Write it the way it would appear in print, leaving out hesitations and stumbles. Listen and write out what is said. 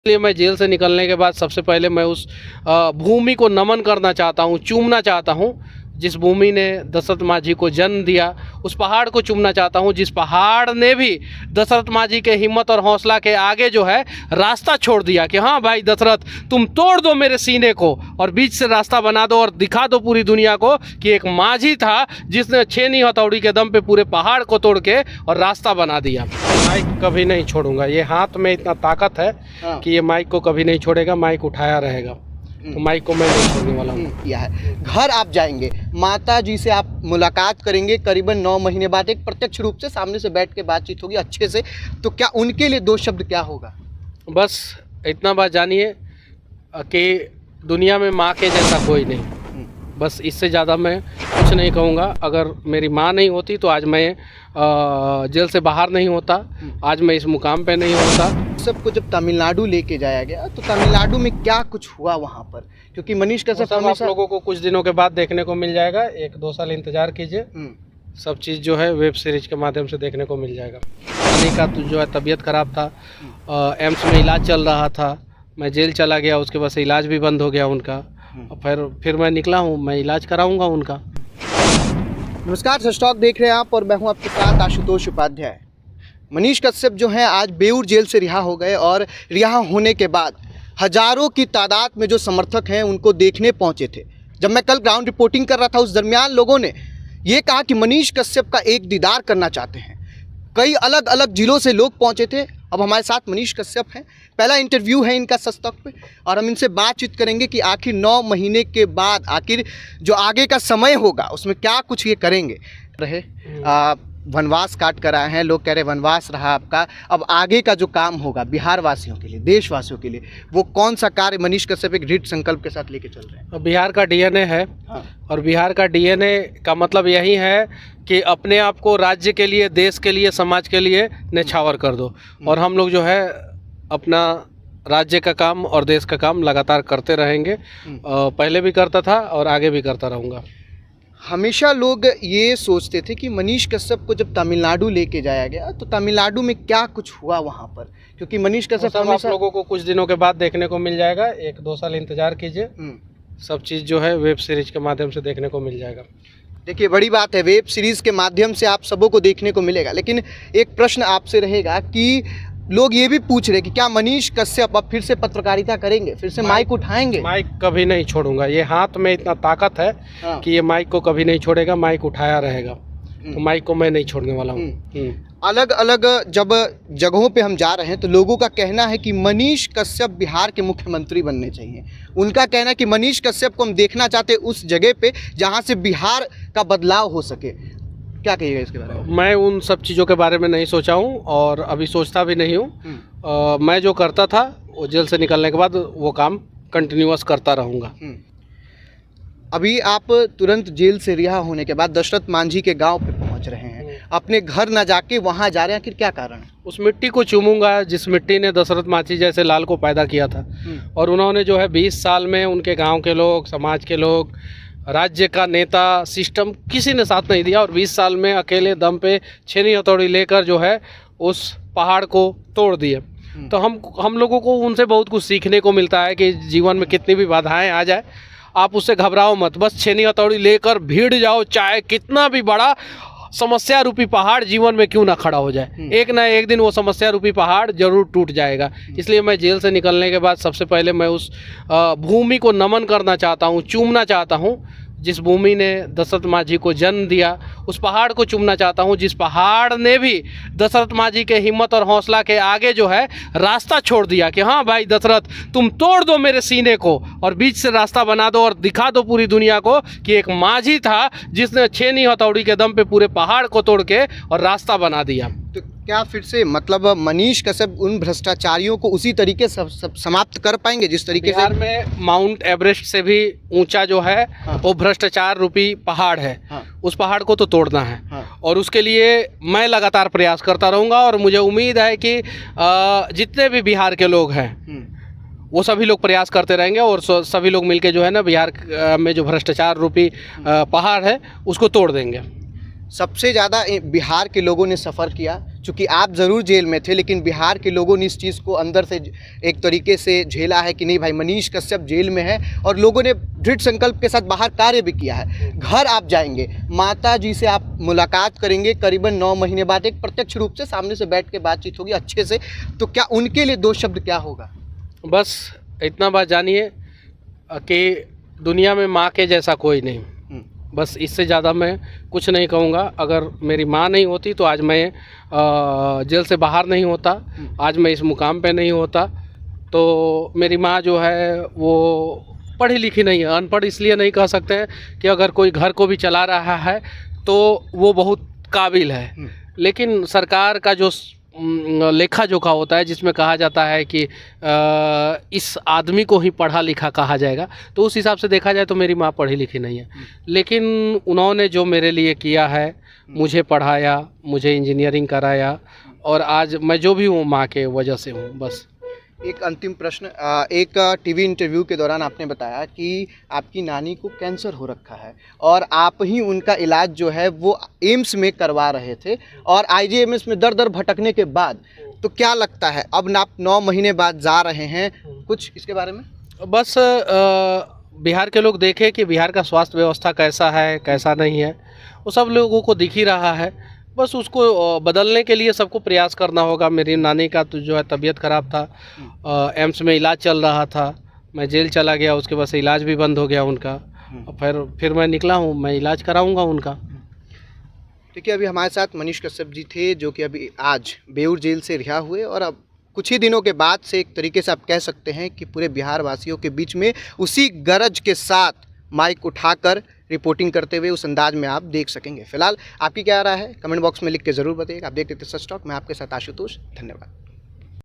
इसलिए मैं जेल से निकलने के बाद सबसे पहले मैं उस भूमि को नमन करना चाहता हूँ, चूमना चाहता हूँ जिस भूमि ने दशरथ मांझी को जन्म दिया। उस पहाड़ को चूमना चाहता हूँ जिस पहाड़ ने भी दशरथ मांझी के हिम्मत और हौसला के आगे जो है रास्ता छोड़ दिया कि हाँ भाई दशरथ, तुम तोड़ दो मेरे सीने को और बीच से रास्ता बना दो और दिखा दो पूरी दुनिया को कि एक मांझी था जिसने छेनी हथौड़ी के दम पे पूरे पहाड़ को तोड़ के और रास्ता बना दिया। माइक कभी नहीं छोड़ूंगा, ये हाथ में इतना ताकत है कि ये माइक को कभी नहीं छोड़ेगा, माइक उठाया रहेगा, तो माइक को मैं नहीं छोड़ने वाला हूँ। किया है। घर आप जाएंगे, माता जी से आप मुलाकात करेंगे करीबन 9 महीने बाद, एक प्रत्यक्ष रूप से सामने से बैठ के बातचीत होगी अच्छे से, तो क्या उनके लिए 2 शब्द क्या होगा? बस इतना बात जानिए कि दुनिया में माँ के जैसा कोई नहीं, बस इससे ज़्यादा मैं कुछ नहीं कहूँगा। अगर मेरी माँ नहीं होती तो आज मैं जेल से बाहर नहीं होता, आज मैं इस मुकाम पे नहीं होता। सबको जब तमिलनाडु लेके जाया गया तो तमिलनाडु में क्या कुछ हुआ वहाँ पर? क्योंकि मनीष कश्यप आप लोगों को कुछ दिनों के बाद देखने को मिल जाएगा, 1-2 साल इंतज़ार कीजिए, सब चीज़ जो है वेब सीरीज के माध्यम से देखने को मिल जाएगा। अनी का जो है तबीयत ख़राब था, एम्स में इलाज चल रहा था, मैं जेल चला गया, उसके बाद से इलाज भी बंद हो गया उनका, फिर मैं निकला हूँ, मैं इलाज कराऊंगा उनका। नमस्कार, सस्टॉक देख रहे हैं आप और मैं हूँ आपके साथ आशुतोष उपाध्याय। मनीष कश्यप जो हैं आज बेऊर जेल से रिहा हो गए और रिहा होने के बाद हजारों की तादाद में जो समर्थक हैं उनको देखने पहुंचे थे। जब मैं कल ग्राउंड रिपोर्टिंग कर रहा था उस दरमियान लोगों ने ये कहा कि मनीष कश्यप का एक दीदार करना चाहते हैं। कई अलग अलग जिलों से लोग पहुंचे थे। अब हमारे साथ मनीष कश्यप हैं, पहला इंटरव्यू है इनका सस्टॉक पे और हम इनसे बातचीत करेंगे कि आखिर 9 महीने के बाद आखिर जो आगे का समय होगा उसमें क्या कुछ ये करेंगे। रहे वनवास काट कर आए हैं, लोग कह रहे वनवास रहा आपका, अब आगे का जो काम होगा बिहार वासियों के लिए, देशवासियों के लिए, वो कौन सा कार्य मनीष कश्यप एक दृढ़ संकल्प के साथ लेके चल रहे हैं? बिहार का डीएनए है और बिहार का डीएनए का मतलब यही है कि अपने आप को राज्य के लिए, देश के लिए, समाज के लिए न्यौछावर कर दो। और हम लोग जो है अपना राज्य का काम और देश का काम लगातार करते रहेंगे, पहले भी करता था और आगे भी करता रहूँगा। हमेशा लोग ये सोचते थे कि मनीष कश्यप को जब तमिलनाडु लेके जाया गया तो तमिलनाडु में क्या कुछ हुआ वहाँ पर, क्योंकि मनीष कश्यप आप लोगों को कुछ दिनों के बाद देखने को मिल जाएगा, 1-2 साल इंतजार कीजिए, सब चीज़ जो है वेब सीरीज के माध्यम से देखने को मिल जाएगा। देखिए बड़ी बात है, वेब सीरीज़ के माध्यम से आप सबों को देखने को मिलेगा, लेकिन एक प्रश्न आपसे रहेगा कि लोग ये भी पूछ रहे कि क्या मनीष कश्यप अब फिर से पत्रकारिता करेंगे, फिर से माइक उठाएंगे? माइक कभी नहीं छोड़ूंगा, ये हाथ में इतना ताकत है कि ये माइक को कभी नहीं छोड़ेगा, माइक उठाया रहेगा, तो माइक को मैं नहीं छोड़ने वाला हूँ। अलग अलग जब जगहों पे हम जा रहे हैं तो लोगों का कहना है कि मनीष कश्यप बिहार के मुख्यमंत्री बनने चाहिए। उनका कहना है कि मनीष कश्यप को हम देखना चाहते हैं उस जगह पे जहाँ से बिहार का बदलाव हो सके। क्या कहिएगा इसके बारे में? मैं उन सब चीज़ों के बारे में नहीं सोचा हूँ और अभी सोचता भी नहीं हूँ। मैं जो करता था वो जेल से निकलने के बाद वो काम कंटिन्यूअस करता रहूँगा। अभी आप तुरंत जेल से रिहा होने के बाद दशरथ मांझी के गांव पे पहुंच रहे हैं, अपने घर न जाके वहां जा रहे हैं, आखिर क्या कारण है? उस मिट्टी को चूमूंगा जिस मिट्टी ने दशरथ मांझी जैसे लाल को पैदा किया था, और उन्होंने जो है 20 साल में उनके गाँव के लोग, समाज के लोग, राज्य का नेता, सिस्टम किसी ने साथ नहीं दिया और 20 साल में अकेले दम पे छेनी हथौड़ी लेकर जो है उस पहाड़ को तोड़ दिए। तो हम लोगों को उनसे बहुत कुछ सीखने को मिलता है कि जीवन में कितनी भी बाधाएं आ जाए आप उससे घबराओ मत, बस छेनी हथौड़ी लेकर भीड़ जाओ, चाहे कितना भी बड़ा समस्या रूपी पहाड़ जीवन में क्यों ना खड़ा हो जाए, एक ना एक दिन वो समस्या रूपी पहाड़ जरूर टूट जाएगा। इसलिए मैं जेल से निकलने के बाद सबसे पहले मैं उस भूमि को नमन करना चाहता हूँ, चूमना चाहता हूँ जिस भूमि ने दशरथ मांझी को जन्म दिया। उस पहाड़ को चूमना चाहता हूँ जिस पहाड़ ने भी दशरथ मांझी के हिम्मत और हौसला के आगे जो है रास्ता छोड़ दिया कि हाँ भाई दशरथ, तुम तोड़ दो मेरे सीने को और बीच से रास्ता बना दो और दिखा दो पूरी दुनिया को कि एक मांझी था जिसने छेनी हथौड़ी के दम पे पूरे पहाड़ को तोड़ के और रास्ता बना दिया। तो क्या फिर से मतलब मनीष कश्यप उन भ्रष्टाचारियों को उसी तरीके से समाप्त कर पाएंगे जिस तरीके बिहार में माउंट एवरेस्ट से भी ऊंचा जो है वो भ्रष्टाचार रूपी पहाड़ है, उस पहाड़ को तो तोड़ना है और उसके लिए मैं लगातार प्रयास करता रहूँगा और मुझे उम्मीद है कि जितने भी बिहार के लोग हैं वो सभी लोग प्रयास करते रहेंगे और सभी लोग मिलके जो है ना बिहार में जो भ्रष्टाचार रूपी पहाड़ है उसको तोड़ देंगे। सबसे ज़्यादा बिहार के लोगों ने सफ़र किया चूँकि आप ज़रूर जेल में थे, लेकिन बिहार के लोगों ने इस चीज़ को अंदर से एक तरीके से झेला है कि नहीं भाई मनीष कश्यप जेल में है, और लोगों ने दृढ़ संकल्प के साथ बाहर कार्य भी किया है। घर आप जाएंगे, माता जी से आप मुलाकात करेंगे करीबन 9 महीने बाद, एक प्रत्यक्ष रूप से सामने से बैठ के बातचीत होगी अच्छे से, तो क्या उनके लिए 2 शब्द क्या होगा? बस इतना बात जानिए कि दुनिया में माँ के जैसा कोई नहीं, बस इससे ज़्यादा मैं कुछ नहीं कहूँगा। अगर मेरी माँ नहीं होती तो आज मैं जेल से बाहर नहीं होता, आज मैं इस मुकाम पे नहीं होता। तो मेरी माँ जो है वो पढ़ी लिखी नहीं है, अनपढ़ इसलिए नहीं कह सकते हैं कि अगर कोई घर को भी चला रहा है तो वो बहुत काबिल है, लेकिन सरकार का जो लेखा जोखा होता है जिसमें कहा जाता है कि इस आदमी को ही पढ़ा लिखा कहा जाएगा, तो उस हिसाब से देखा जाए तो मेरी माँ पढ़ी लिखी नहीं है, लेकिन उन्होंने जो मेरे लिए किया है, मुझे पढ़ाया, मुझे इंजीनियरिंग कराया, और आज मैं जो भी हूँ माँ के वजह से हूँ। बस एक अंतिम प्रश्न, एक टीवी इंटरव्यू के दौरान आपने बताया कि आपकी नानी को कैंसर हो रखा है और आप ही उनका इलाज जो है वो एम्स में करवा रहे थे, और आईजीएमएस में दर दर भटकने के बाद, तो क्या लगता है अब आप 9 महीने बाद जा रहे हैं, कुछ इसके बारे में? बस बिहार के लोग देखें कि बिहार का स्वास्थ्य व्यवस्था कैसा है कैसा नहीं है, वो सब लोगों को दिख ही रहा है। बस उसको बदलने के लिए सबको प्रयास करना होगा। मेरी नानी का तो जो है तबीयत ख़राब था, एम्स में इलाज चल रहा था, मैं जेल चला गया, उसके बाद से इलाज भी बंद हो गया उनका, और फिर मैं निकला हूँ, मैं इलाज कराऊंगा उनका। देखिए, अभी हमारे साथ मनीष कश्यप जी थे, जो कि अभी आज बेऊर जेल से रिहा हुए, और अब कुछ ही दिनों के बाद से एक तरीके से आप कह सकते हैं कि पूरे बिहार वासियों के बीच में उसी गरज के साथ माइक उठाकर रिपोर्टिंग करते हुए उस अंदाज में आप देख सकेंगे। फिलहाल आपकी क्या राय है, कमेंट बॉक्स में लिख के ज़रूर बताइएगा। आप देखते थे सच टॉक, मैं आपके साथ आशुतोष, धन्यवाद।